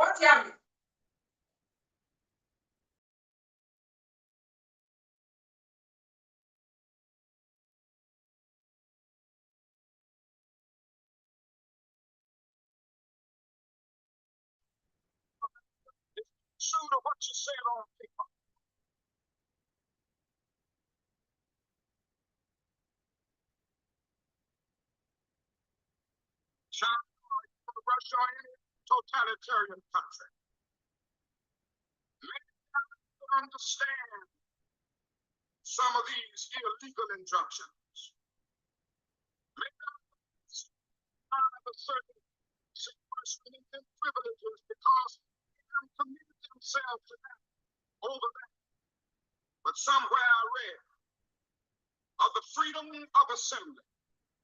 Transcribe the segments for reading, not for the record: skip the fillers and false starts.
True to what you said on paper. China, Russia, or any totalitarian country. Many don't understand some of these illegal injunctions. Many have a certain suppression and privileges because they have committed themselves to that over that. But somewhere I read of the freedom of assembly.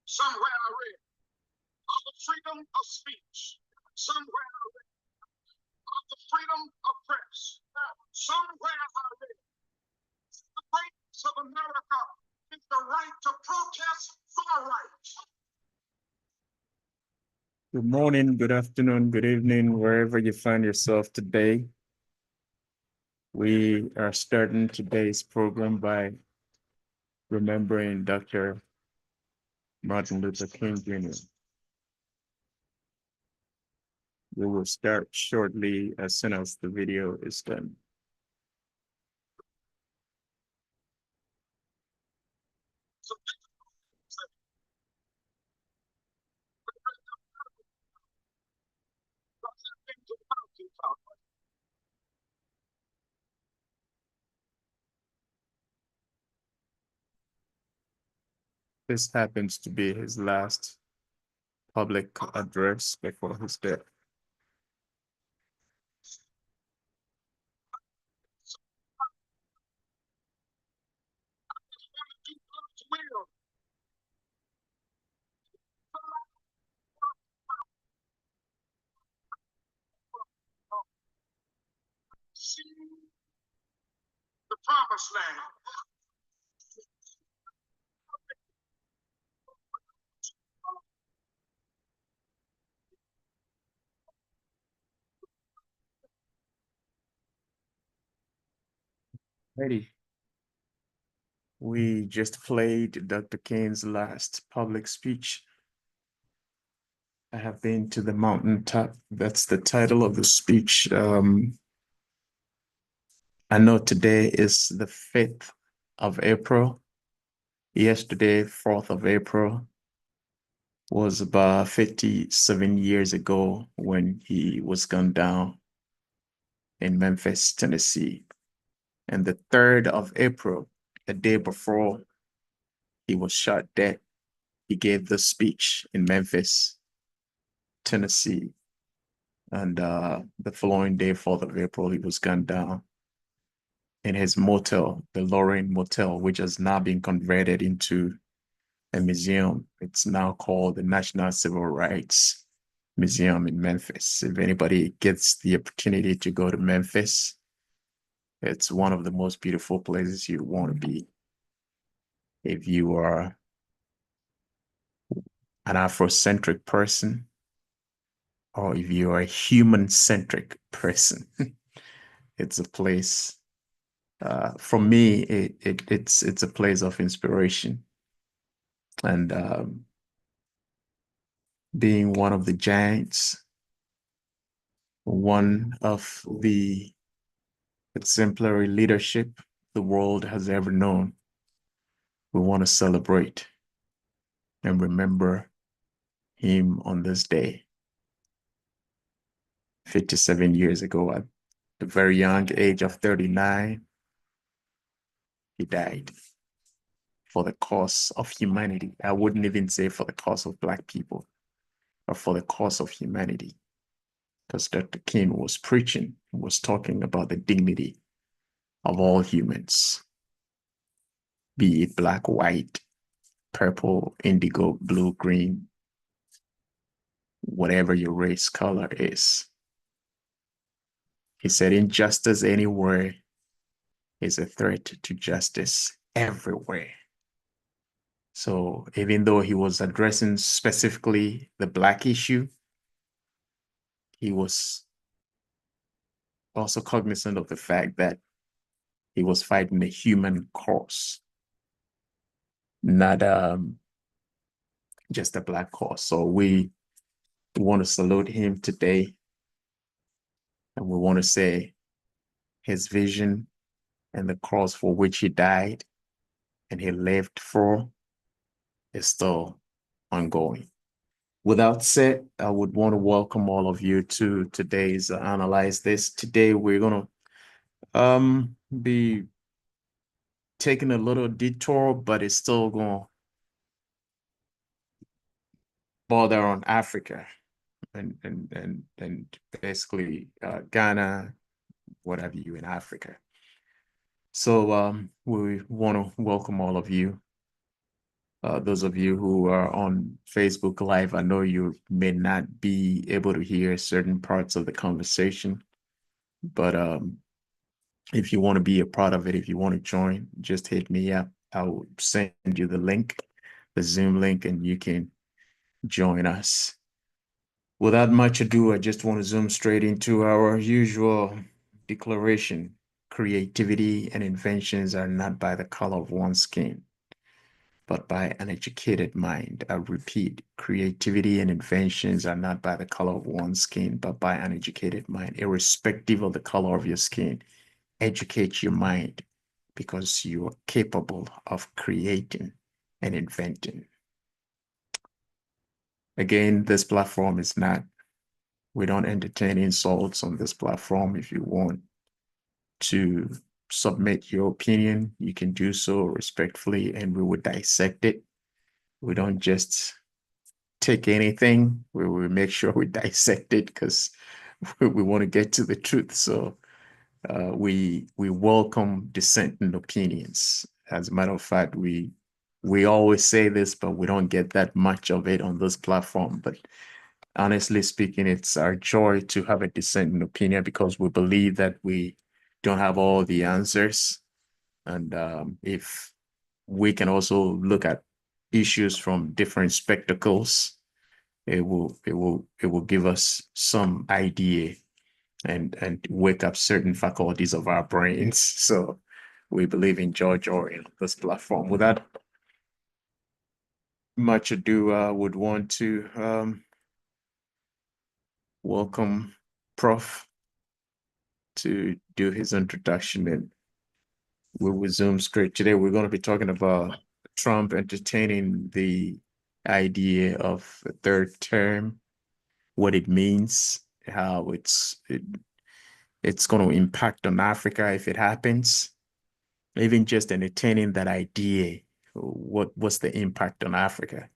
Somewhere I read of the freedom of speech. Somewhere I read of the freedom of press. Somewhere I read the greatness of America is the right to protest for rights. Good morning, good afternoon, good evening, wherever you find yourself today. We are starting today's program by remembering Dr. Martin Luther King Jr. We will start shortly as soon as the video is done. This happens to be his last public address before his death. See the promised land. Ready. We just played Dr. King's last public speech. I have been to the mountaintop. That's the title of the speech. I know today is the 5th of April. Yesterday, 4th of April, was about 57 years ago when he was gunned down in Memphis, Tennessee. And the 3rd of April, the day before he was shot dead, he gave the speech in Memphis, Tennessee. And the following day, 4th of April, he was gunned down in his motel, the Lorraine Motel, which has now been converted into a museum. It's now called the National Civil Rights Museum in Memphis. If anybody gets the opportunity to go to Memphis, it's one of the most beautiful places you want to be. If you are an Afrocentric person, or if you are a human-centric person, it's a place. For me, it's a place of inspiration, and being one of the giants, one of the exemplary leadership the world has ever known, we want to celebrate and remember him on this day. 57 years ago, at the very young age of 39, he died for the cause of humanity. I wouldn't even say for the cause of Black people, but for the cause of humanity. Because Dr. King was preaching, was talking about the dignity of all humans, be it black, white, purple, indigo, blue, green, whatever your race color is. He said, injustice anywhere is a threat to justice everywhere. So even though he was addressing specifically the Black issue, he was also cognizant of the fact that he was fighting a human cause, not just a Black cause. So we want to salute him today, and we want to say his vision and the cause for which he died and he lived for is still ongoing. With that said, I would want to welcome all of you to today's Analyze This. Today, we're going to be taking a little detour, but it's still going to border on Africa and basically Ghana, what have you, in Africa. So we want to welcome all of you. Those of you who are on Facebook Live, I know you may not be able to hear certain parts of the conversation, but if you want to be a part of it, if you want to join, just hit me up. I'll send you the link, the Zoom link, and you can join us. Without much ado, I just want to zoom straight into our usual declaration. Creativity and inventions are not by the color of one's skin, but by an educated mind. I repeat, creativity and inventions are not by the color of one's skin, but by an educated mind. Irrespective of the color of your skin, educate your mind because you are capable of creating and inventing. Again, this platform is not, we don't entertain insults on this platform. If you want to submit your opinion, you can do so respectfully and we will dissect it. We don't just take anything. We will make sure we dissect it because we want to get to the truth. So we welcome dissenting opinions. As a matter of fact, we always say this, but we don't get that much of it on this platform. But honestly speaking, it's our joy to have a dissenting opinion because we believe that we don't have all the answers. And if we can also look at issues from different spectacles, it will give us some idea and wake up certain faculties of our brains. So we believe in George Orwell, this platform. Without much ado, I would want to welcome Prof to do his introduction, and we'll resume straight. Today, we're going to be talking about Trump entertaining the idea of a third term, what it means, how it's going to impact on Africa if it happens. Even just entertaining that idea, what's the impact on Africa?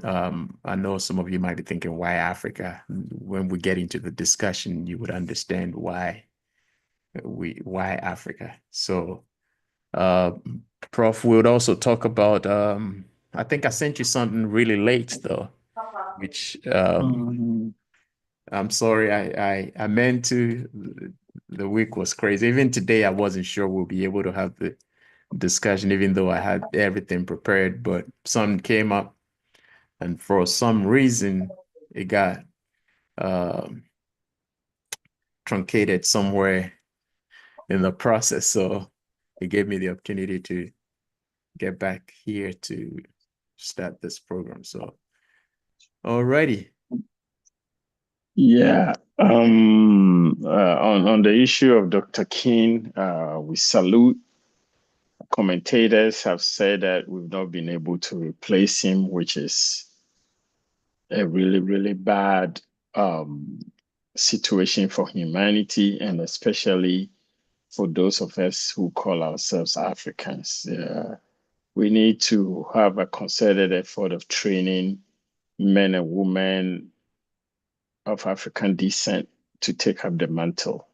I know some of you might be thinking, why Africa? When we get into the discussion, you would understand why Africa. So, uh, Prof, we would also talk about, I think I sent you something really late though, which I'm sorry, I meant to, the week was crazy. Even today, I wasn't sure we'll be able to have the discussion, even though I had everything prepared, but something came up, and for some reason, it got truncated somewhere in the process. So it gave me the opportunity to get back here to start this program. So, alrighty. Yeah. On the issue of Dr. King, we salute. Commentators have said that we've not been able to replace him, which is a really, really bad situation for humanity, and especially for those of us who call ourselves Africans. We need to have a concerted effort of training men and women of African descent to take up the mantle.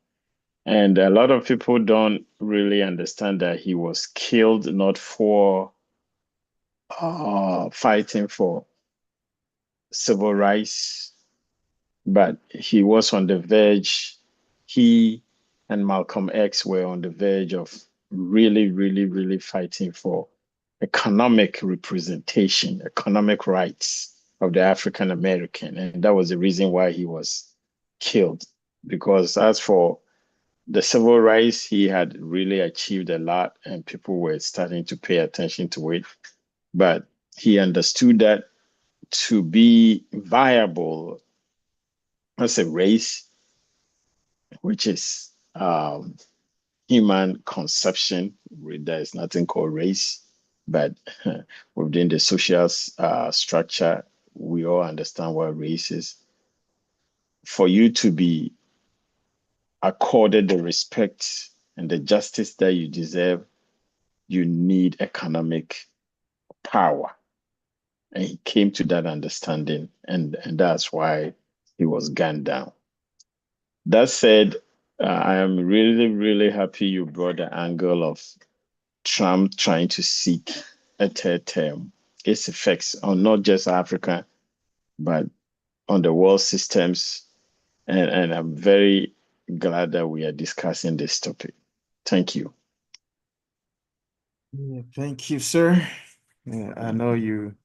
And a lot of people don't really understand that he was killed not for fighting for civil rights, but he was on the verge. He and Malcolm X were on the verge of really, really, really fighting for economic representation, economic rights of the African American. And that was the reason why he was killed. Because as for the civil rights, he had really achieved a lot and people were starting to pay attention to it. But he understood that to be viable as a race, which is human conception, there is nothing called race, but within the social structure, we all understand what race is. For you to be accorded the respect and the justice that you deserve, you need economic power. And he came to that understanding, and that's why he was gunned down. That said, I am really, really happy you brought the angle of Trump trying to seek a third term. Its effects on not just Africa, but on the world systems. And I'm very glad that we are discussing this topic. Thank you. Yeah, thank you, sir. Yeah, I know you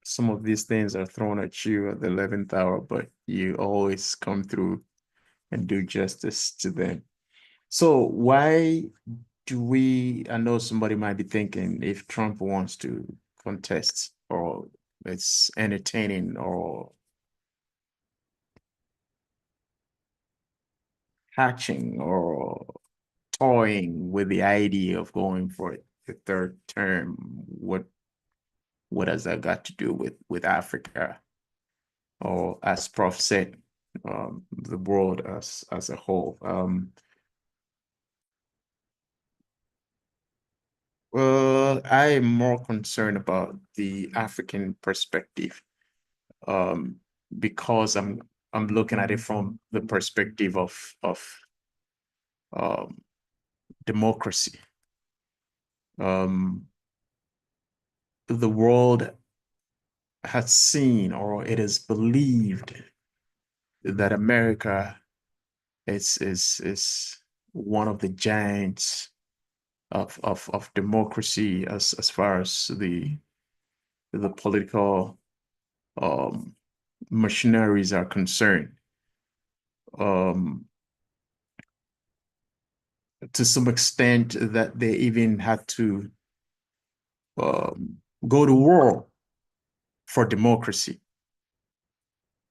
some of these things are thrown at you at the 11th hour, but you always come through and do justice to them. So why do we, I know somebody might be thinking if Trump wants to contest or it's entertaining or hatching or toying with the idea of going for the third term, what has that got to do with Africa? Or as Prof said, the world as a whole. Well, I am more concerned about the African perspective, um, because I'm looking at it from the perspective of um, democracy. Um, the world has seen, or it is believed, that America is one of the giants of democracy as far as the political um, machineries are concerned. Um, to some extent that they even had to go to war for democracy.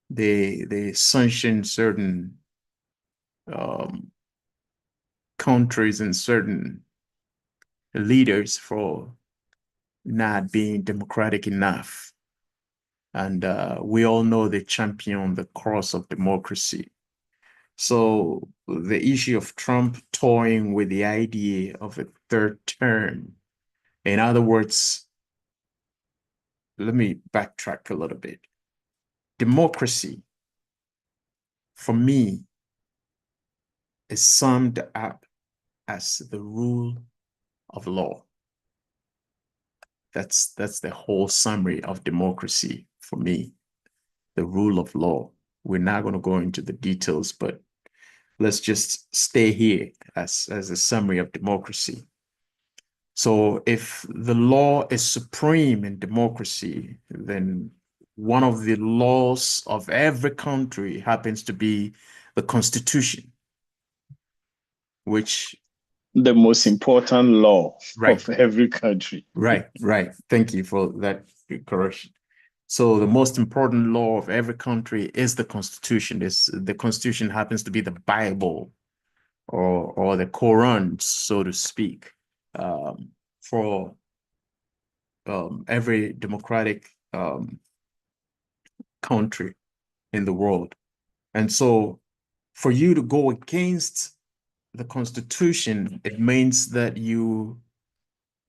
They sanctioned certain um, countries and certain leaders for not being democratic enough. And we all know they champion the cause of democracy. So the issue of Trump toying with the idea of a third term, in other words, let me backtrack a little bit. Democracy, for me, is summed up as the rule of law. That's the whole summary of democracy for me, the rule of law. We're not going to go into the details, but let's just stay here as a summary of democracy. So if the law is supreme in democracy, then one of the laws of every country happens to be the Constitution, which The most important law right, of every country. right. Thank you for that correction. So the most important law of every country is the Constitution. The Constitution happens to be the Bible or the Quran, so to speak, for every democratic country in the world. And so for you to go against the Constitution, it means that you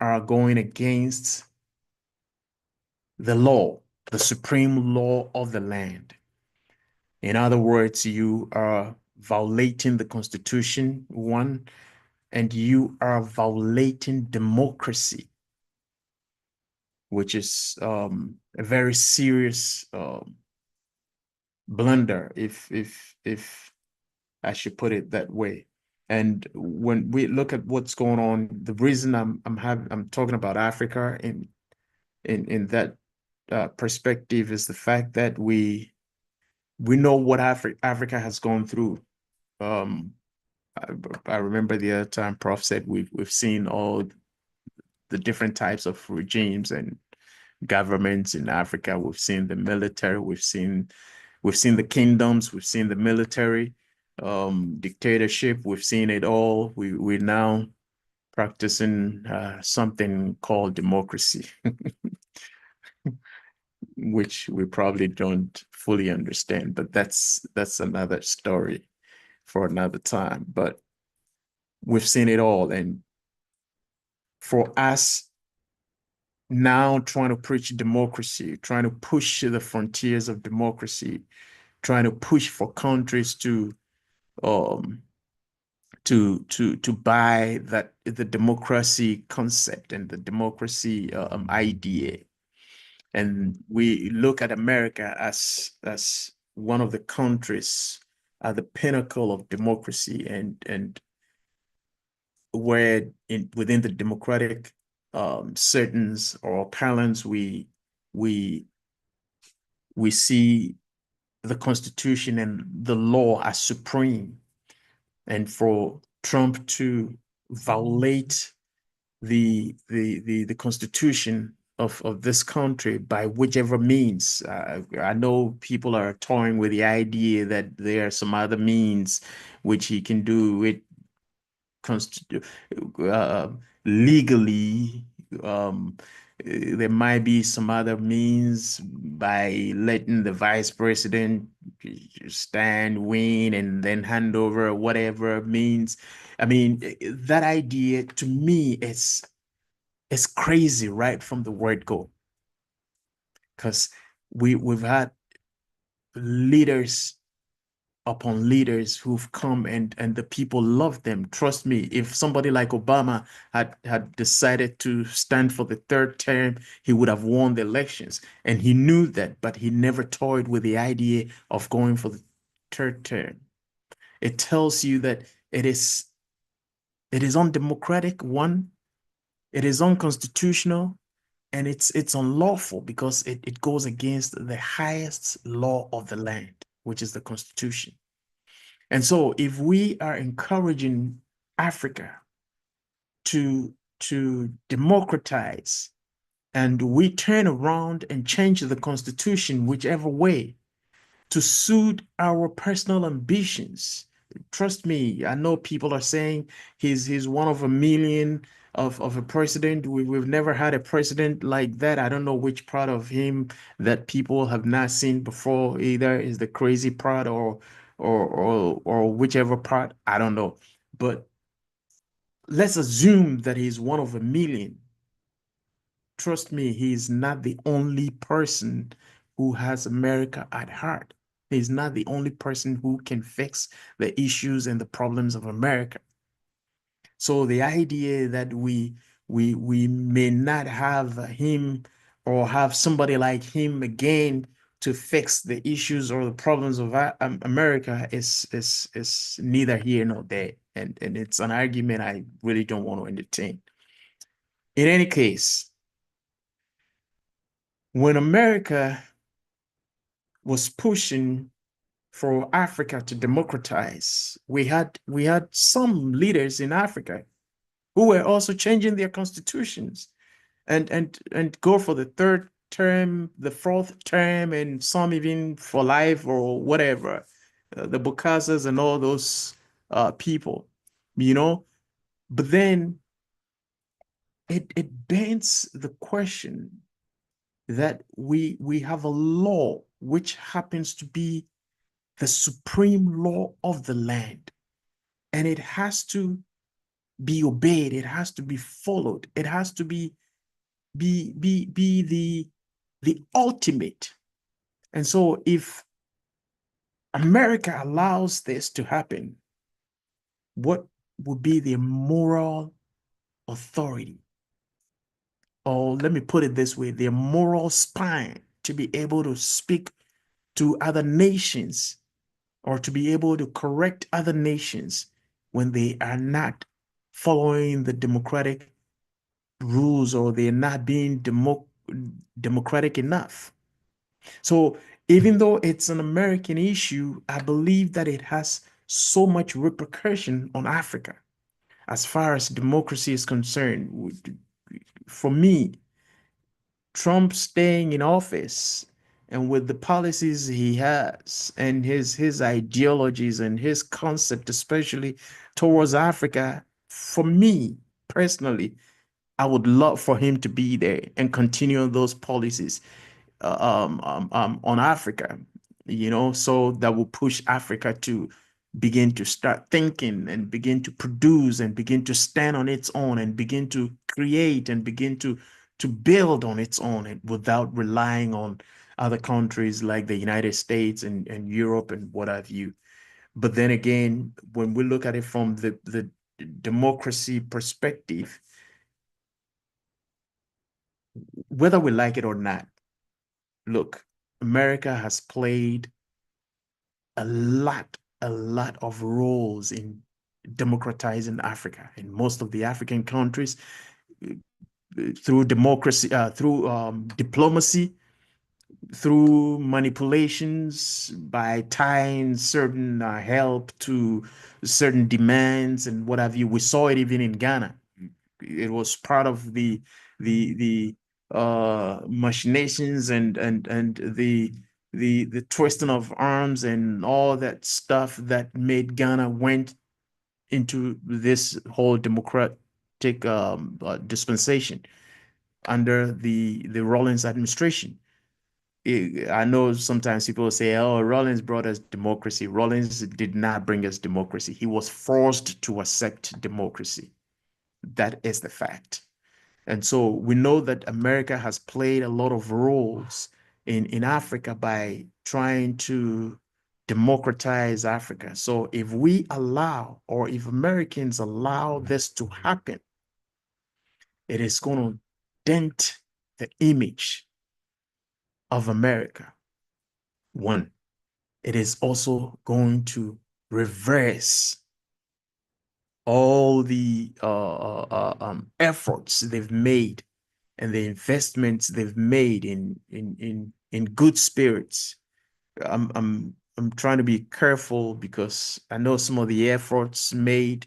are going against the law, the supreme law of the land. In other words, you are violating the Constitution, one, and you are violating democracy, which is a very serious blunder, if I should put it that way. And when we look at what's going on, the reason I'm talking about Africa in that perspective is the fact that We know what Africa has gone through. Um, I, I remember the other time Prof said we've seen all the different types of regimes and governments in Africa. We've seen the military, we've seen the kingdoms, we've seen the military, dictatorship, we've seen it all. We're now practicing something called democracy, which we probably don't fully understand, but that's another story for another time. But we've seen it all. And for us now trying to preach democracy, trying to push the frontiers of democracy, trying to push for countries um to buy that the democracy concept and the democracy idea. And we look at America as one of the countries at the pinnacle of democracy, and where within the democratic certains or parlance we we see the Constitution and the law as supreme. And for Trump to violate the Constitution of this country by whichever means, I know people are toying with the idea that there are some other means which he can do it uh, legally. There might be some other means by letting the vice president stand, win, and then hand over whatever means. I mean, that idea to me is crazy right from the word go, because we've had leaders upon leaders who've come, and the people love them. Trust me, if somebody like Obama had decided to stand for the third term, he would have won the elections. And he knew that, but he never toyed with the idea of going for the third term. It tells you that it is undemocratic, one, it is unconstitutional, and it's unlawful because it goes against the highest law of the land, which is the Constitution. And so if we are encouraging Africa to democratize, and we turn around and change the Constitution whichever way to suit our personal ambitions. Trust me, I know people are saying he's one of a million of a president. We've never had a president like that. I don't know which part of him that people have not seen before. Either is the crazy part or whichever part. I don't know. But let's assume that he's one of a million. Trust me, he's not the only person who has America at heart. He's not the only person who can fix the issues and the problems of America. So the idea that we may not have him or have somebody like him again to fix the issues or the problems of America is neither here nor there, and it's an argument I really don't want to entertain. In any case, when America was pushing for Africa to democratize, we had some leaders in Africa who were also changing their constitutions and go for the third term, the fourth term, and some even for life or whatever. The Bukasas and all those people, you know. But then it bends the question that we have a law which happens to be the supreme law of the land, and it has to be obeyed, it has to be followed, it has to be the ultimate. And so if America allows this to happen, what would be the moral authority, or let me put it this way, the moral spine to be able to speak to other nations or to be able to correct other nations when they are not following the democratic rules or they're not being democratic enough? So Even though it's an American issue, I believe that it has so much repercussion on Africa as far as democracy is concerned. For me, Trump staying in office and with the policies he has and his ideologies and his concept, especially towards Africa, for me personally, I would love for him to be there and continue those policies on Africa, so that will push Africa to begin to start thinking and begin to produce and begin to stand on its own and begin to create and begin to build on its own and without relying on other countries like the United States and Europe and what have you. But then again, when we look at it from the democracy perspective, whether we like it or not, look, America has played a lot of roles in democratizing Africa. In most of the African countries, through democracy, through diplomacy, through manipulations by tying certain help to certain demands and what have you. We saw it even in Ghana. It was part of the machinations and the twisting of arms and all that stuff that made Ghana went into this whole democratic dispensation under the Rawlings administration. I know sometimes people say, "Oh, Rawlings brought us democracy." Rawlings did not bring us democracy. He was forced to accept democracy. That is the fact. And so we know that America has played a lot of roles in Africa by trying to democratize Africa. So if we allow, or if Americans allow this to happen, it is going to dent the image of America. One, it is also going to reverse all the efforts they've made and the investments they've made in good spirits. I'm trying to be careful because I know some of the efforts made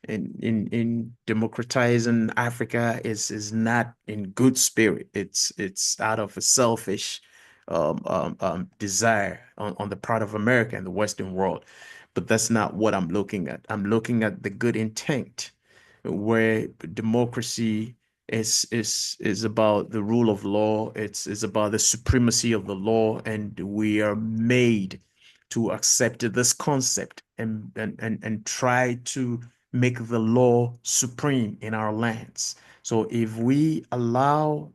in democratizing Africa is not in good spirit. It's out of a selfish desire on the part of America and the Western world. But that's not what I'm looking at. I'm looking at the good intent, where democracy is about the rule of law. It's about the supremacy of the law, and we are made to accept this concept and try to make the law supreme in our lands. So if we allow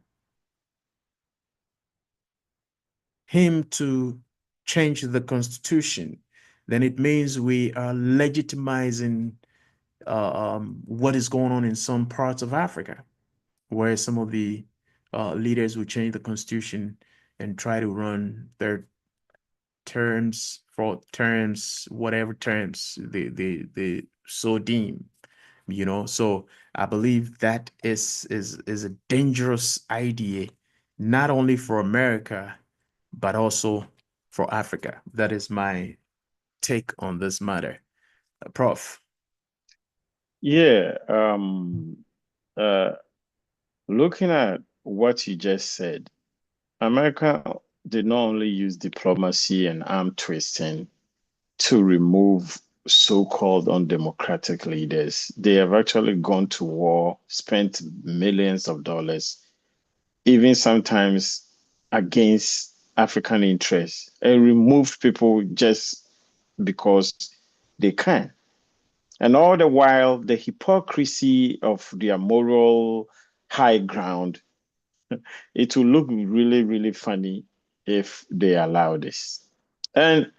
him to change the constitution, then it means we are legitimizing what is going on in some parts of Africa, where some of the leaders will change the constitution and try to run their terms for terms, whatever terms they so deem, So I believe that is a dangerous idea, not only for America, but also for Africa. That is my take on this matter. Prof. Yeah, uh, looking at what you just said, America did not only use diplomacy and arm twisting to remove so-called undemocratic leaders. They have actually gone to war, spent millions of dollars, even sometimes against African interests, and removed people just because they can. And all the while, the hypocrisy of their moral high ground, it will look really, really funny if they allow this. And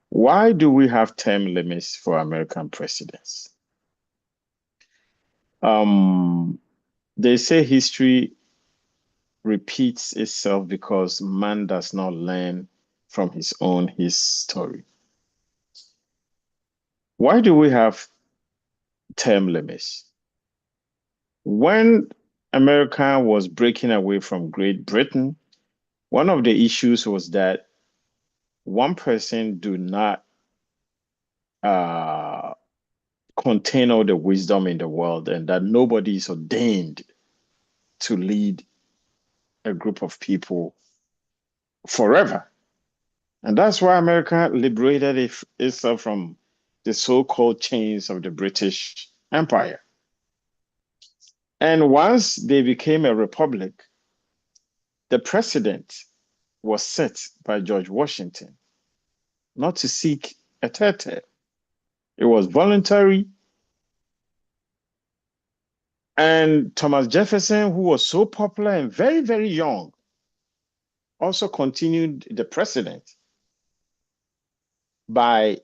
why do we have term limits for American presidents? Um, they say history repeats itself because man does not learn from his own history. Why do we have term limits? When America was breaking away from Great Britain, one of the issues was that one person do not contain all the wisdom in the world, and that nobody is ordained to lead a group of people forever. And that's why America liberated itself from the so-called chains of the British Empire. And once they became a republic, the president was set by George Washington not to seek a third term. It was voluntary. And Thomas Jefferson, who was so popular and very, very young, also continued the precedent by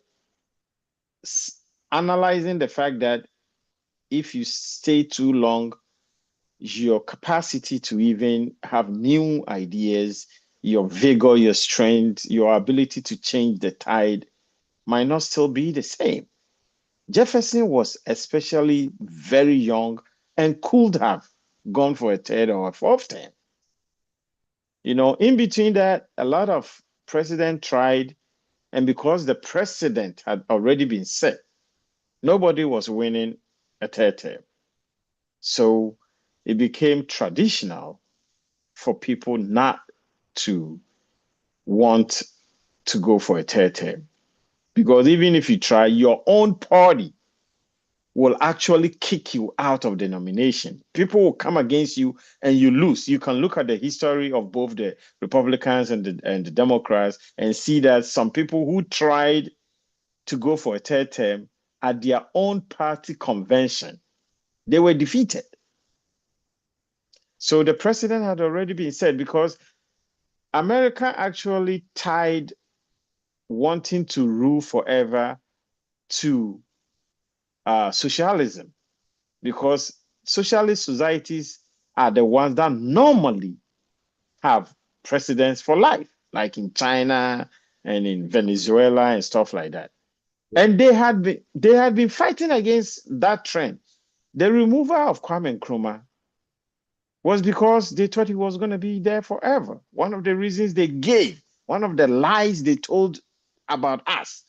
analyzing the fact that if you stay too long, your capacity to even have new ideas, your vigor, your strength, your ability to change the tide might not still be the same. Jefferson was especially very young and could have gone for a third or a fourth term. You know, in between that, a lot of presidents tried, and because the precedent had already been set, nobody was winning a third term. So it became traditional for people not to want to go for a third term. Because even if you try, your own party will actually kick you out of the nomination. People will come against you and you lose. You can look at the history of both the Republicans and the Democrats and see that some people who tried to go for a third term at their own party convention, they were defeated. So the precedent had already been set because America actually tied wanting to rule forever to socialism, because socialist societies are the ones that normally have presidents for life, like in China and in Venezuela and stuff like that. And they had been fighting against that trend. The removal of Kwame Nkrumah was because they thought he was going to be there forever. One of the reasons they gave, one of the lies they told about us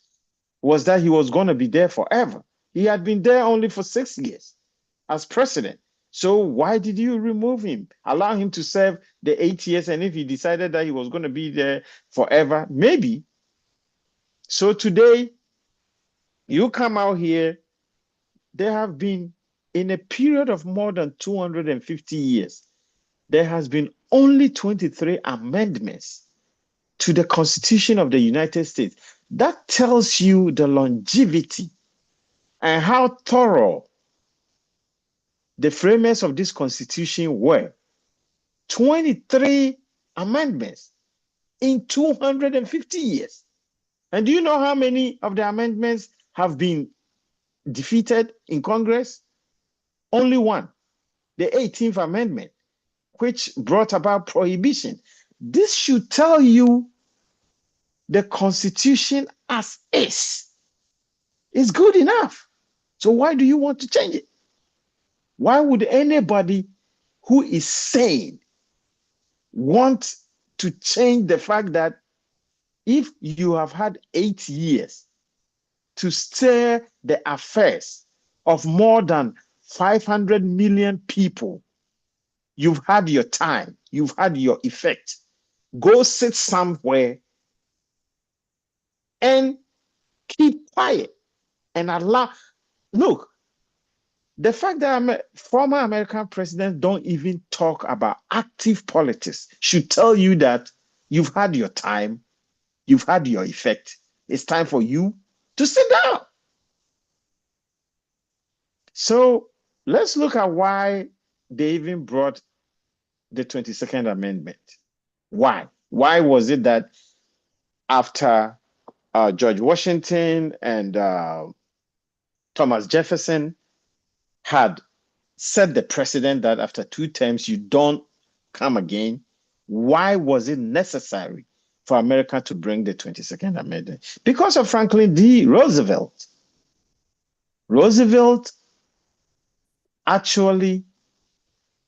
was that he was going to be there forever. He had been there only for 6 years as president. So why did you remove him? Allow him to serve the 8 years, and if he decided that he was going to be there forever, maybe. So today, you come out here, there have been, in a period of more than 250 years, there has been only 23 amendments to the Constitution of the United States. That tells you the longevity and how thorough the framers of this Constitution were. 23 amendments in 250 years. And do you know how many of the amendments have been defeated in Congress? Only one, the 18th Amendment, which brought about prohibition. This should tell you the Constitution as is good enough. So why do you want to change it? Why would anybody who is sane want to change the fact that if you have had 8 years to steer the affairs of more than 500 million people, you've had your time, you've had your effect. Go sit somewhere and keep quiet and allow. Look, the fact that former American presidents don't even talk about active politics should tell you that you've had your time, you've had your effect. It's time for you to sit down. So let's look at why they even brought the 22nd Amendment. Why? Why was it that after George Washington and Thomas Jefferson had set the precedent that after 2 terms you don't come again, why was it necessary for America to bring the 22nd Amendment? Because of Franklin D. Roosevelt. Roosevelt actually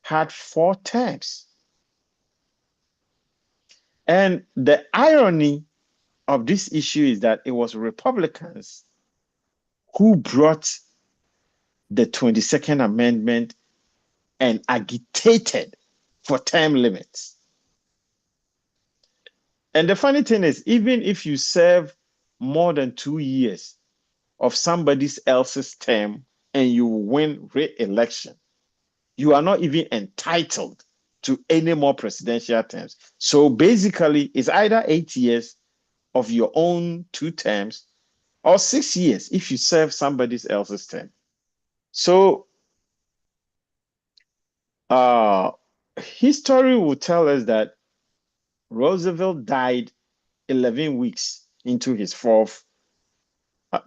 had 4 terms. And the irony of this issue is that it was Republicans who brought the 22nd Amendment and agitated for term limits. And the funny thing is, even if you serve more than 2 years of somebody else's term and you win re-election, you are not even entitled to any more presidential terms. So basically, it's either 8 years of your own 2 terms or 6 years if you serve somebody else's term. So history will tell us that Roosevelt died 11 weeks into his 4th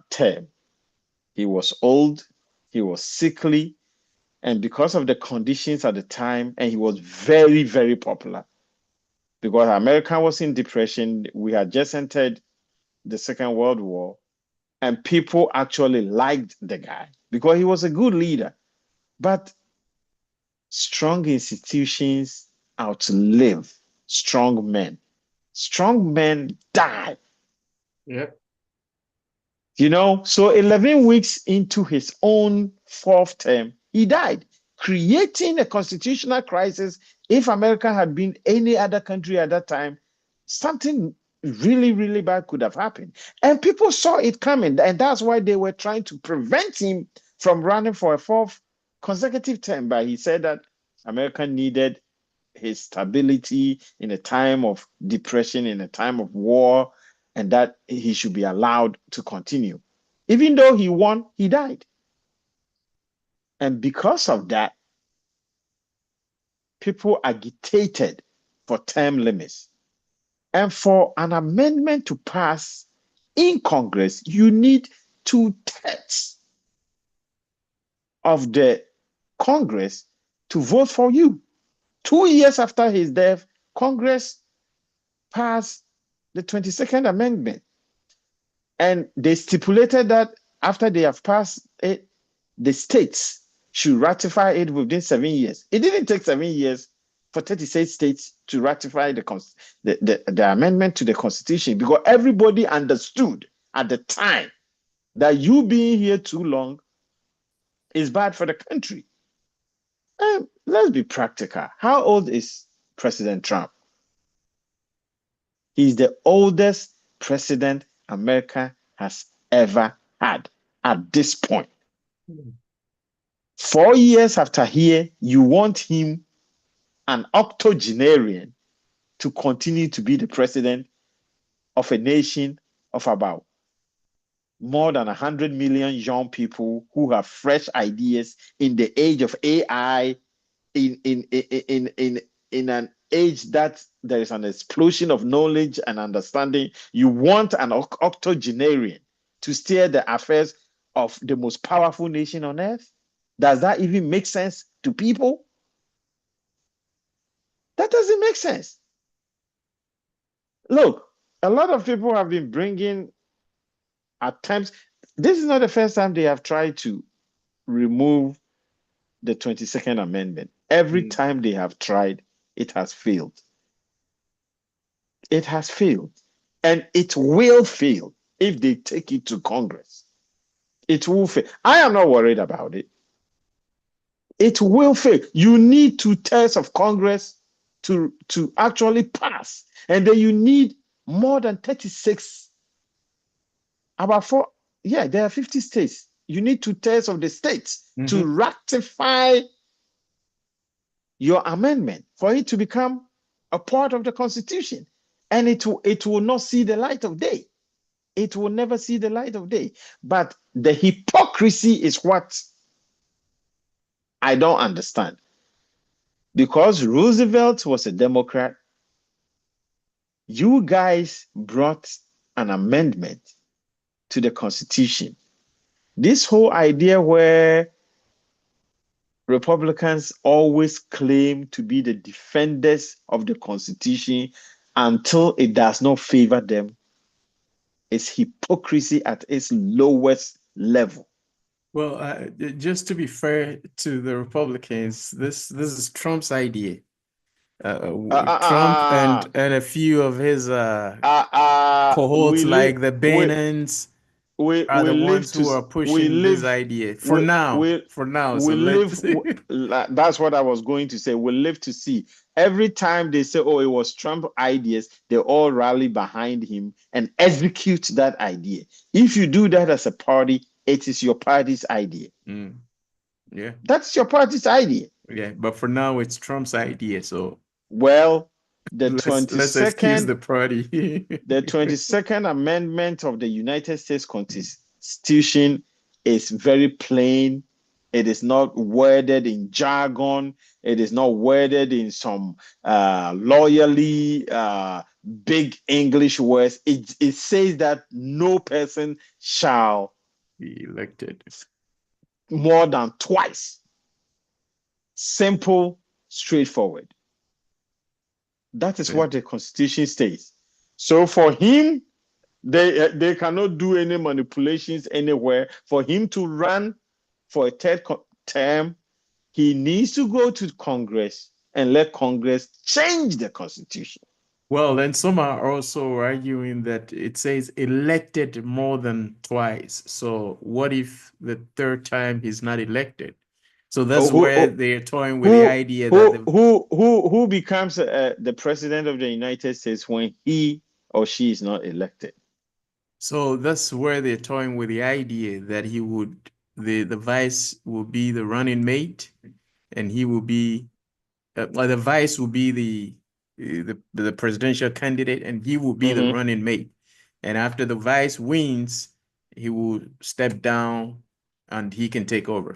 term. He was old, he was sickly, and because of the conditions at the time, and he was very, very popular. Because America was in depression, we had just entered the Second World War, and people actually liked the guy because he was a good leader. But strong institutions outlive strong men. Strong men die. Yeah. So 11 weeks into his own 4th term, he died, creating a constitutional crisis. If America had been any other country at that time, something really, really bad could have happened. And people saw it coming. And that's why they were trying to prevent him from running for a 4th consecutive term. But he said that America needed his stability in a time of depression, in a time of war, and that he should be allowed to continue. Even though he won, he died. And because of that, people agitated for term limits. And for an amendment to pass in Congress, you need 2/3 of the Congress to vote for you. 2 years after his death, Congress passed the 22nd Amendment. And they stipulated that after they have passed it, the states should ratify it within 7 years. It didn't take 7 years for 36 states to ratify the amendment to the Constitution because everybody understood at the time that you being here too long is bad for the country. And let's be practical. How old is President Trump? He's the oldest president America has ever had at this point. 4 years after here, you want him, an octogenarian, to continue to be the president of a nation of about more than 100 million young people who have fresh ideas in the age of AI, in an age that there is an explosion of knowledge and understanding. You want an octogenarian to steer the affairs of the most powerful nation on earth? Does that even make sense to people? That doesn't make sense. Look, a lot of people have been bringing attempts. This is not the first time they have tried to remove the 22nd Amendment. Every time they have tried, it has failed. It has failed. And it will fail if they take it to Congress. It will fail. I am not worried about it. It will fail. You need 2/3 of Congress to actually pass. And then you need more than 36. About there are 50 states. You need 2/3 of the states to ratify your amendment for it to become a part of the Constitution. And it will not see the light of day. It will never see the light of day. But the hypocrisy is what I don't understand. Because Roosevelt was a Democrat, you guys brought an amendment to the Constitution. This whole idea where Republicans always claim to be the defenders of the Constitution until it does not favor them is hypocrisy at its lowest level. Well, just to be fair to the Republicans, this is Trump's idea. Trump and a few of his cohorts, we like the we Bannons, are we the live ones to who are we pushing this live idea for we now. we For now, so we let's. live that's what I was going to say. We live to see. Every time they say, oh, it was Trump ideas, they all rally behind him and execute that idea. If you do that as a party, it is your party's idea. Mm, yeah, That's your party's idea. yeah. But for now, it's Trump's idea. So Well, the let's excuse 22nd the party. the 22nd Amendment of the United States Constitution is very plain. It is not worded in jargon. It is not worded in some lawyerly big English words. It says that no person shall Be elected. more than twice. Simple, straightforward. That is Yeah. what the Constitution states. So for him, they cannot do any manipulations anywhere. For him to run for a third term, he needs to go to Congress and let Congress change the Constitution. Well, then some are also arguing that it says elected more than twice. So what if the third time he's not elected? So that's where they're toying with the idea that who becomes the president of the United States when he or she is not elected? so that's where they're toying with the idea that the vice will be the running mate, and he will be the vice will be the presidential candidate, and he will be the running mate. And after the vice wins, he will step down and he can take over.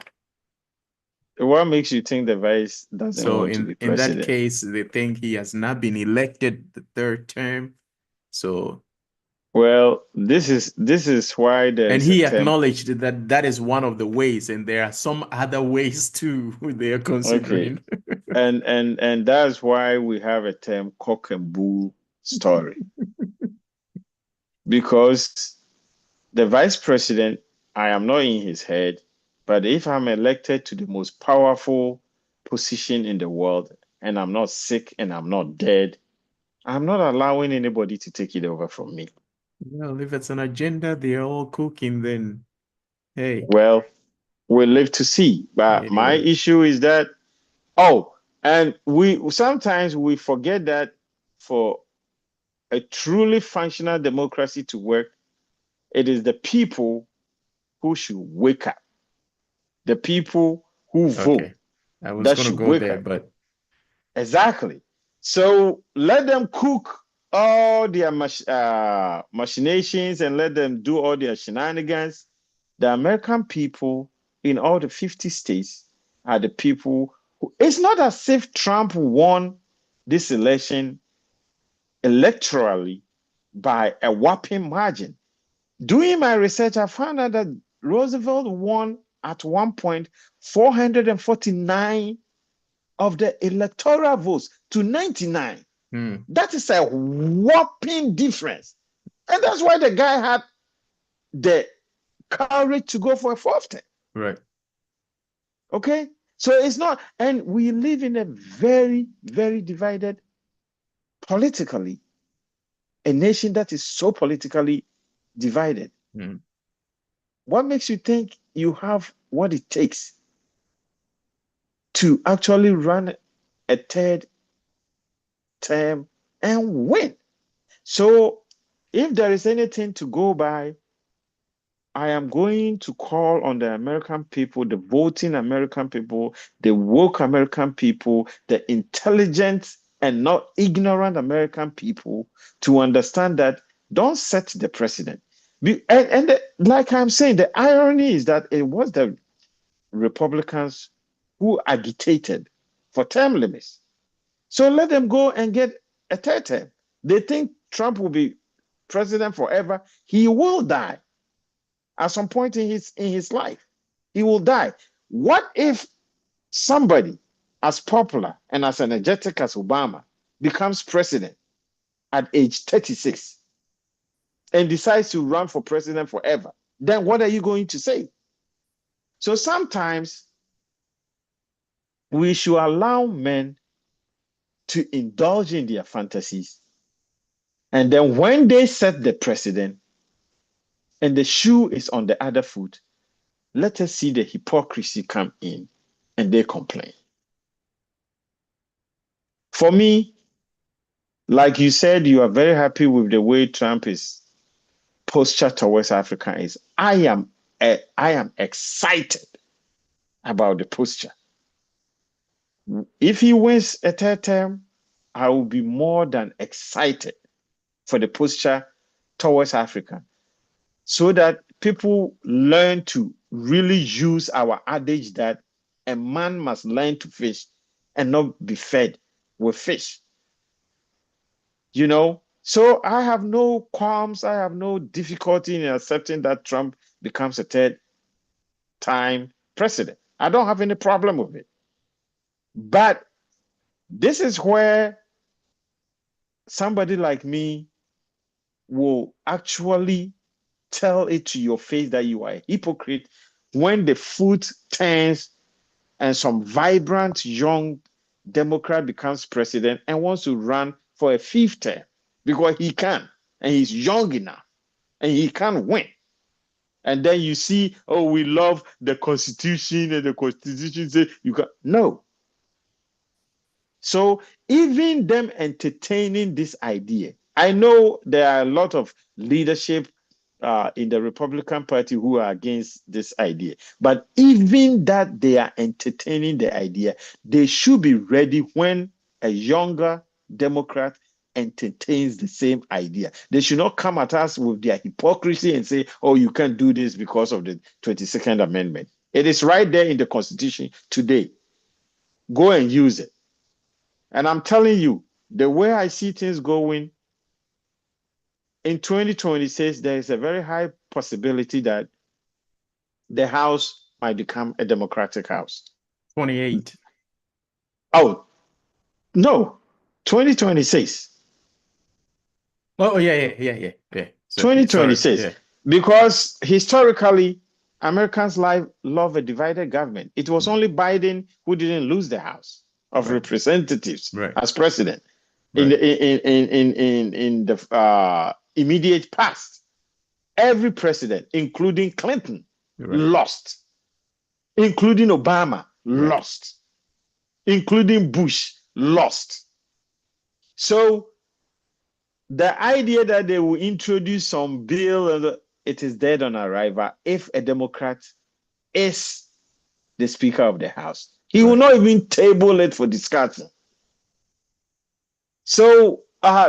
What makes you think the vice doesn't So want to be in that president? case, they think he has not been elected the third term. So Well, this is why there and is a he term. acknowledged that that is one of the ways, and there are some other ways too they are Okay, considering. and that's why we have a term cock and bull story, because the vice president, I am not in his head, but if I'm elected to the most powerful position in the world and I'm not sick and I'm not dead, I'm not allowing anybody to take it over from me. Well, if it's an agenda they're all cooking, then hey, Well, we'll live to see. But my anyway. issue is that, oh, and we sometimes we forget that for a truly functional democracy to work, it is the people who should wake up. The people who vote Okay. I was that gonna should go wake there, up. but Exactly. So let them cook all their machinations and let them do all their shenanigans. The American people in all the 50 states are the people who, it's not as if Trump won this election electorally by a whopping margin. Doing my research, I found out that Roosevelt won at one point 449 of the electoral votes to 99. That is a whopping difference. And that's why the guy had the courage to go for a fourth term. right. Okay? So it's not, and we live in a very, very divided politically, a nation that is so politically divided. What makes you think you have what it takes to actually run a third term and win? So if there is anything to go by, I am going to call on the American people, the voting American people, the woke American people, the intelligent and not ignorant American people to understand that don't set the precedent. Like I'm saying, the irony is that it was the Republicans who agitated for term limits. So let them go and get a third term. They think Trump will be president forever. He will die at some point in his life. He will die. What if somebody as popular and as energetic as Obama becomes president at age 36 and decides to run for president forever? Then what are you going to say? So sometimes we should allow men to indulge in their fantasies. And then when they set the precedent and the shoe is on the other foot, let us see the hypocrisy come in and they complain. For me, like you said, you are very happy with the way Trump is posture towards Africa is. I am excited about the posture. If he wins a third term, I will be more than excited for the posture towards Africa, so that people learn to really use our adage that a man must learn to fish and not be fed with fish. So I have no qualms, I have no difficulty in accepting that Trump becomes a third time president. I don't have any problem with it. But this is where somebody like me will actually tell it to your face that you are a hypocrite when the foot turns and some vibrant young Democrat becomes president and wants to run for a fifth term because he can and he's young enough and he can win. And then you see, oh, we love the Constitution and the Constitution says you can. No. So even them entertaining this idea, I know there are a lot of leadership in the Republican Party who are against this idea. But even that they are entertaining the idea, they should be ready when a younger Democrat entertains the same idea. They should not come at us with their hypocrisy and say, oh, you can't do this because of the 22nd Amendment. It is right there in the Constitution today. Go and use it. And I'm telling you, the way I see things going, in 2026, there is a very high possibility that the House might become a Democratic House. 28. Oh, no, 2026. Oh, yeah. So, 2026. yeah. Because historically, Americans love a divided government. It was only Biden who didn't lose the House of Representatives as president in the immediate past. Every president, including Clinton, lost, including Obama, lost, including Bush, lost. So the idea that they will introduce some bill, it is dead on arrival if a Democrat is the Speaker of the House. He will not even table it for discussion. So I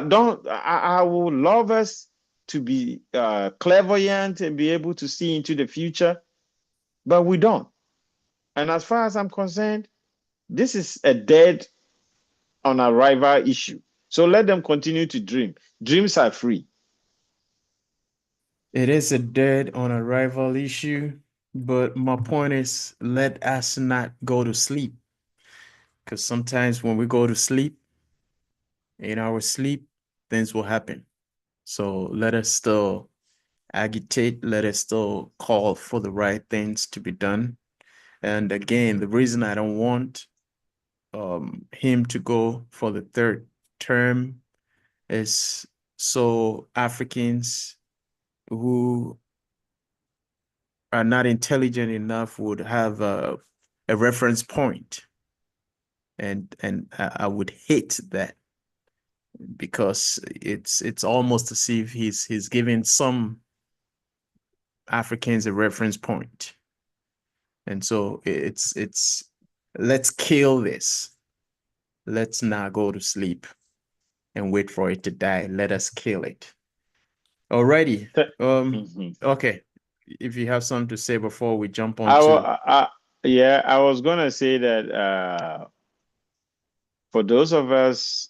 would love us to be clairvoyant and be able to see into the future, but we don't. And as far as I'm concerned, this is a dead on arrival issue. So let them continue to dream. Dreams are free. It is a dead on arrival issue, but my point is let us not go to sleep. Because sometimes when we go to sleep, in our sleep, things will happen. So let us still agitate, let us still call for the right things to be done. And again, the reason I don't want him to go for the third term is so Africans who are not intelligent enough would have a reference point. And I would hate that because it's almost as if he's giving some Africans a reference point. And so it's let's kill this. Let's not go to sleep and wait for it to die. Let us kill it. Alrighty. Okay. If you have something to say before we jump on I was gonna say that for those of us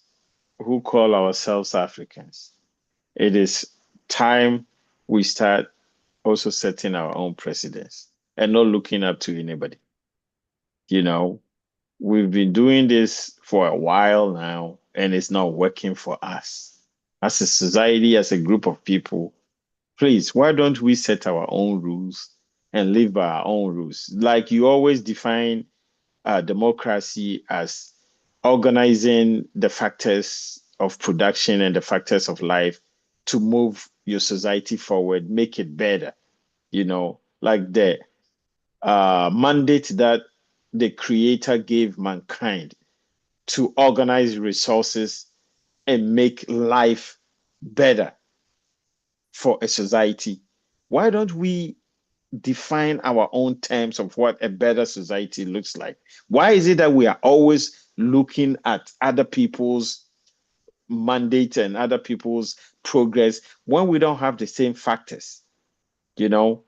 who call ourselves Africans, it is time we start also setting our own precedents and not looking up to anybody. We've been doing this for a while now, and it's not working for us. As a society, as a group of people, please, why don't we set our own rules and live by our own rules? Like you always define democracy as organizing the factors of production and the factors of life to move your society forward, make it better, like the mandate that the creator gave mankind to organize resources and make life better for a society. Why don't we define our own terms of what a better society looks like? Why is it that we are always looking at other people's mandate and other people's progress when we don't have the same factors? You know,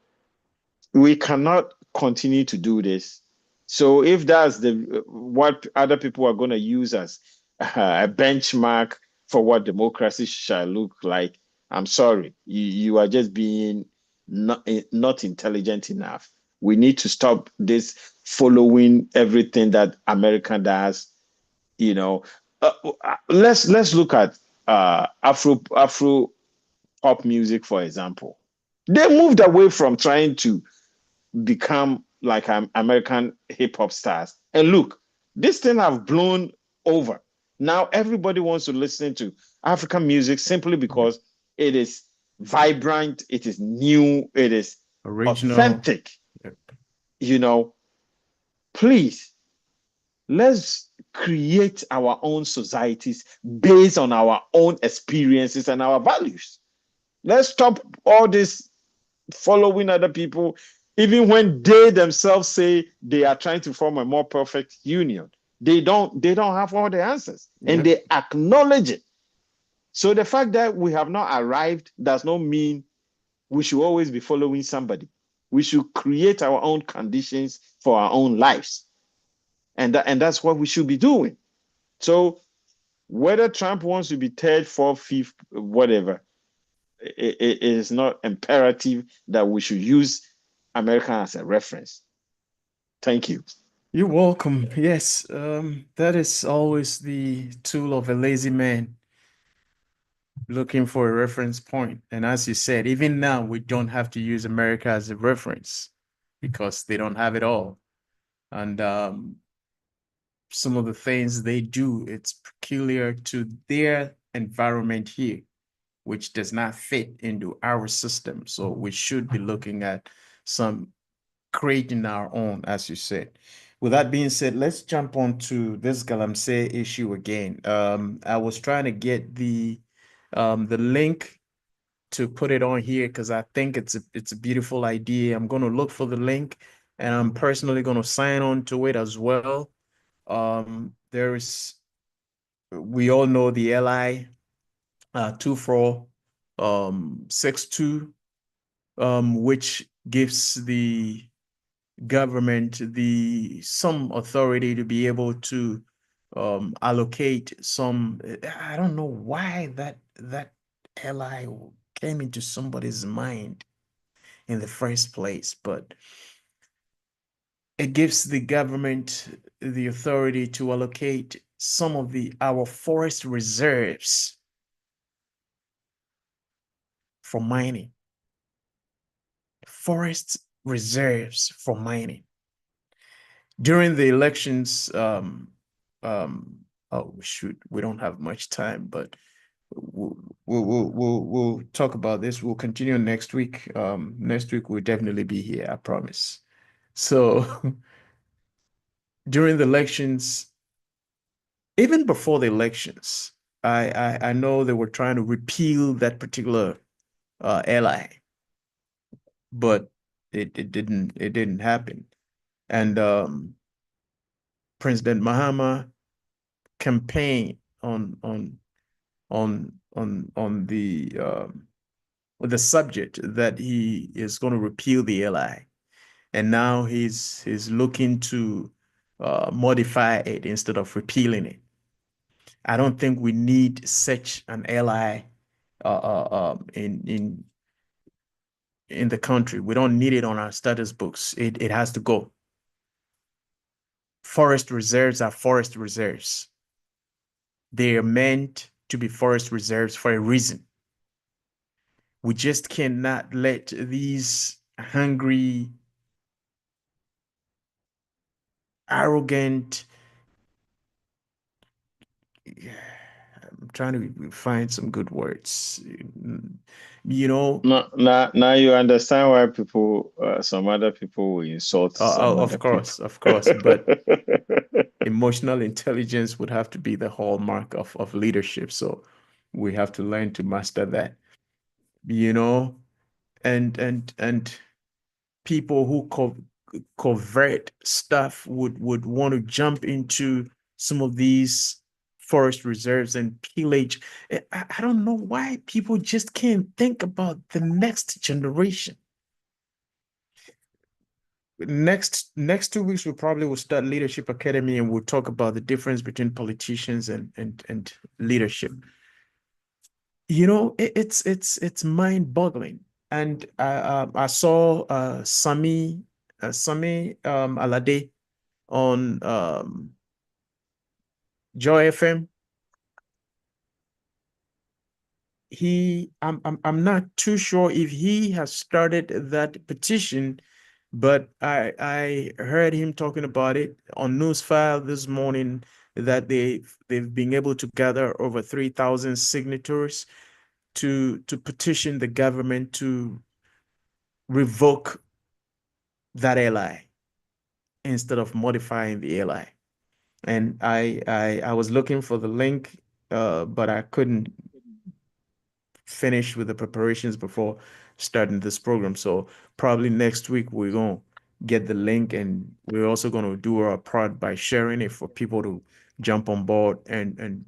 we cannot continue to do this. So if that's the what other people are going to use as a benchmark for what democracy shall look like, I'm sorry, you are just being not intelligent enough. We need to stop this following everything that America does. You know, let's look at Afro pop music, for example. They moved away from trying to become like American hip hop stars. And look, this thing have blown over. Now everybody wants to listen to African music simply Yep. because it is vibrant, it is new, it is Original. authentic. Yep. You know, please, let's create our own societies based on our own experiences and our values. Let's stop all this following other people, even when they themselves say they are trying to form a more perfect union. They don't have all the answers and Yep. they acknowledge it. So the fact that we have not arrived does not mean we should always be following somebody. We should create our own conditions for our own lives. And that's what we should be doing. So whether Trump wants to be third, fourth, fifth, whatever, it is not imperative that we should use America as a reference. Thank you. You're welcome. Yes, that is always the tool of a lazy man looking for a reference point. And as you said, even now, we don't have to use America as a reference because they don't have it all. And some of the things they do, it's peculiar to their environment here, which does not fit into our system. So we should be looking at some creating our own, as you said. With that being said, let's jump on to this Galamsey issue again. I was trying to get the link to put it on here because I think it's a beautiful idea. I'm gonna look for the link and I'm personally gonna sign on to it as well. There's we all know the LI 24 62 which gives the government the some authority to be able to allocate some. I don't know why that LI came into somebody's mind in the first place, but it gives the government the authority to allocate some of the our forest reserves for mining. Forest reserves for mining. During the elections, um, oh shoot, we don't have much time, but we'll talk about this. We'll continue next week. Next week we'll definitely be here, I promise. So during the elections, even before the elections, I know they were trying to repeal that particular ally, but it didn't happen. And President Mahama campaigned on the subject that he is going to repeal the LI, and now he's looking to modify it instead of repealing it. I don't think we need such an LI in the country. We don't need it on our status books. It has to go. Forest reserves are forest reserves. They are meant to be forest reserves for a reason. We just cannot let these hungry, arrogant Yeah, I'm trying to find some good words. You know, Now you understand why people, some other people will insult some other people. of course, but emotional intelligence would have to be the hallmark of leadership. So we have to learn to master that, you know, and people who covert stuff would want to jump into some of these forest reserves and pillage. I don't know why people just can't think about the next generation. Next 2 weeks we probably will start Leadership Academy and we'll talk about the difference between politicians and leadership. You know, it's mind-boggling. And I saw Sami Alade on Joy FM. I'm not too sure if he has started that petition, but I heard him talking about it on Newsfile this morning that they've been able to gather over 3,000 signatures to petition the government to revoke that LI instead of modifying the LI. And I was looking for the link, but I couldn't finish with the preparations before starting this program. So probably next week we're gonna get the link, and we're also gonna do our part by sharing it for people to jump on board and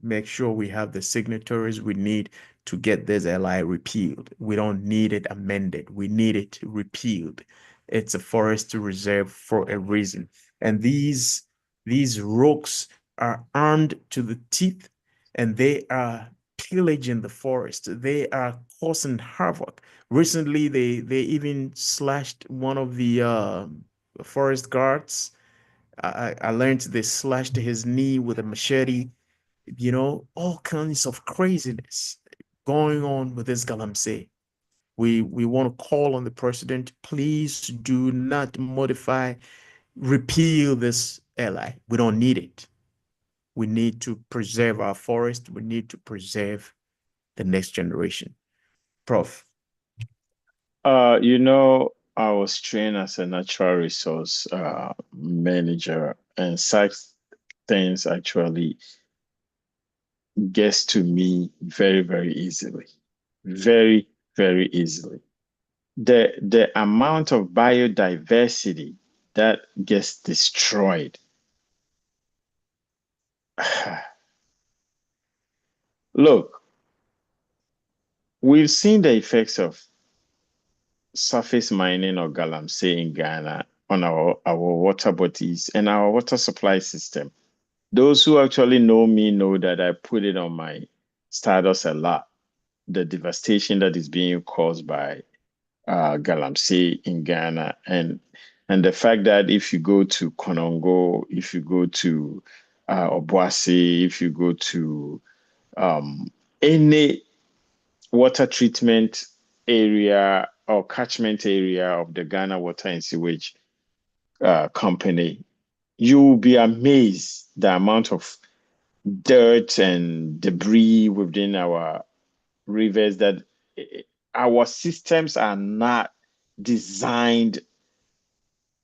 make sure we have the signatories we need to get this LI repealed. We don't need it amended. We need it repealed. It's a forest reserve for a reason. And these rooks are armed to the teeth, and they are pillaging the forest. They are causing havoc. Recently, they even slashed one of the forest guards. I learned they slashed his knee with a machete. You know, all kinds of craziness going on with this Galamsey. We want to call on the president, please do not modify, repeal this ally. We don't need it. We need to preserve our forest. We need to preserve the next generation. Prof. I was trained as a natural resource manager, and such things actually gets to me very, very easily. Very, very easily. The amount of biodiversity that gets destroyed. Look, we've seen the effects of surface mining or galamsey in Ghana on our water bodies and our water supply system. Those who actually know me know that I put it on my status a lot. The devastation that is being caused by galamsey in Ghana, and the fact that if you go to Konongo, if you go to Obuasi, if you go to any water treatment area or catchment area of the Ghana Water and Sewage Company, you'll be amazed the amount of dirt and debris within our rivers that our systems are not designed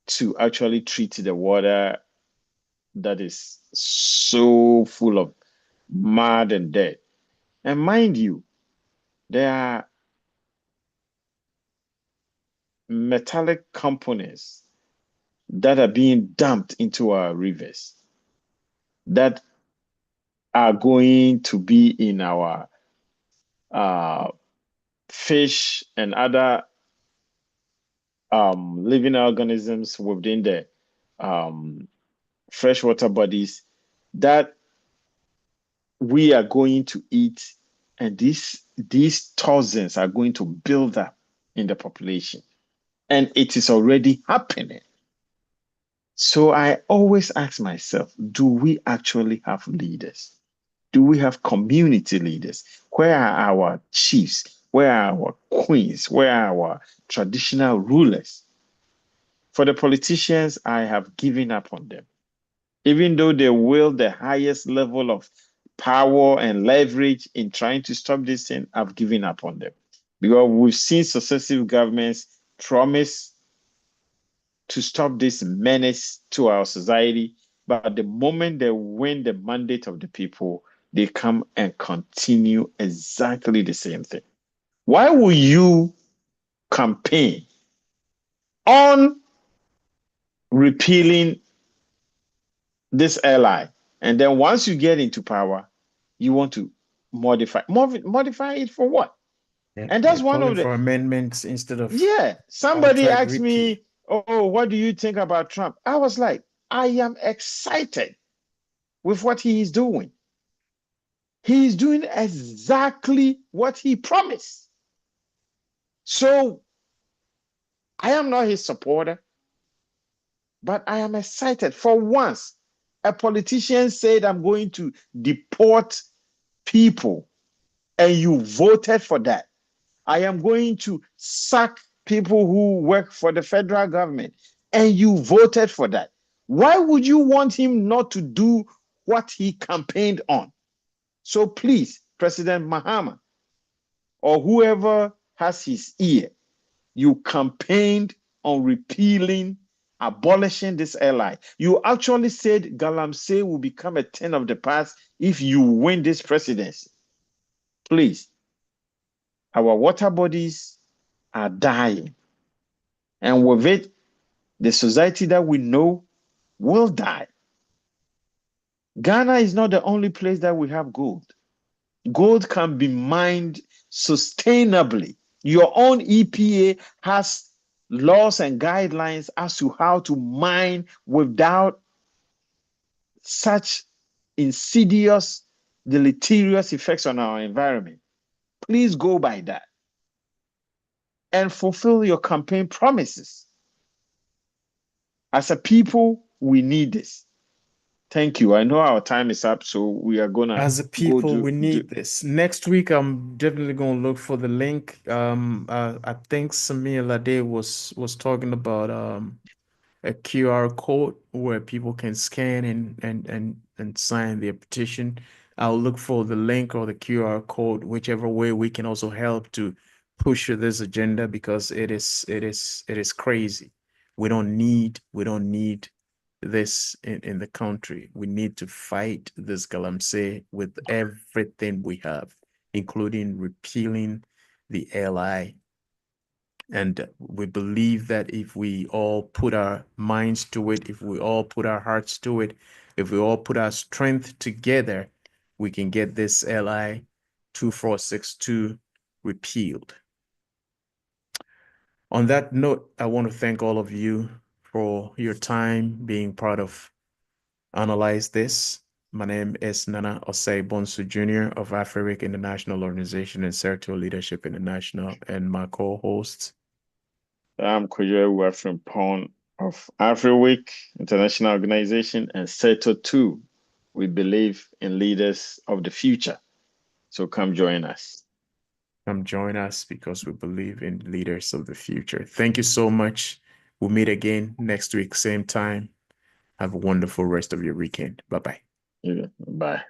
to actually treat the water that is so full of mud and dirt. And mind you, there are metallic components that are being dumped into our rivers that are going to be in our uh, fish and other living organisms within the um, freshwater bodies that we are going to eat, and these toxins are going to build up in the population, and it is already happening. So I always ask myself, do we actually have leaders? Do we have community leaders? Where are our chiefs? Where are our queens? Where are our traditional rulers? For the politicians, I have given up on them. even though they wield the highest level of power and leverage in trying to stop this thing, I've given up on them. Because we've seen successive governments promise to stop this menace to our society, but the moment they win the mandate of the people, they come and continue exactly the same thing. Why will you campaign on repealing this ally, and then once you get into power, you want to modify it for what? Yeah, And they're that's one calling of the, for amendments instead of yeah, somebody outright asked repeal. me, oh, what do you think about Trump? I was like, I am excited with what he is doing. He is doing exactly what he promised. So I am not his supporter, but I am excited. For once, a politician said, I'm going to deport people, and you voted for that. I am going to sack people who work for the federal government, and you voted for that. Why would you want him not to do what he campaigned on? So please, President Mahama, or whoever has his ear, you campaigned on repealing, abolishing this ally. You actually said Galamsey will become a thing of the past if you win this presidency. Please, our water bodies are dying. And with it, the society that we know will die. Ghana is not the only place that we have gold. Gold can be mined sustainably. Your own EPA has laws and guidelines as to how to mine without such insidious, deleterious effects on our environment. Please go by that and fulfill your campaign promises. As a people, we need this. Thank you. I know our time is up, so we are gonna As a go people, we need this. Next week, I'm definitely gonna look for the link. I think Samir Lade was talking about a QR code where people can scan and sign their petition. I'll look for the link or the QR code, whichever way we can also help to push this agenda because it is crazy. We don't need this in the country. We need to fight this galamsey with everything we have, including repealing the LI. And we believe that if we all put our minds to it, if we all put our hearts to it, if we all put our strength together, we can get this LI 2462 repealed. On that note, I want to thank all of you for your time being part of Analyze This. My name is Nana Osei Bonsu Jr. of Africa International Organization and Certo Leadership International, and my co-hosts. I'm Koyo from Pond of AfriWeek International Organization and Seto 2. We believe in leaders of the future. So come join us. Come join us because we believe in leaders of the future. Thank you so much. We'll meet again next week, same time. Have a wonderful rest of your weekend. Bye-bye. Bye.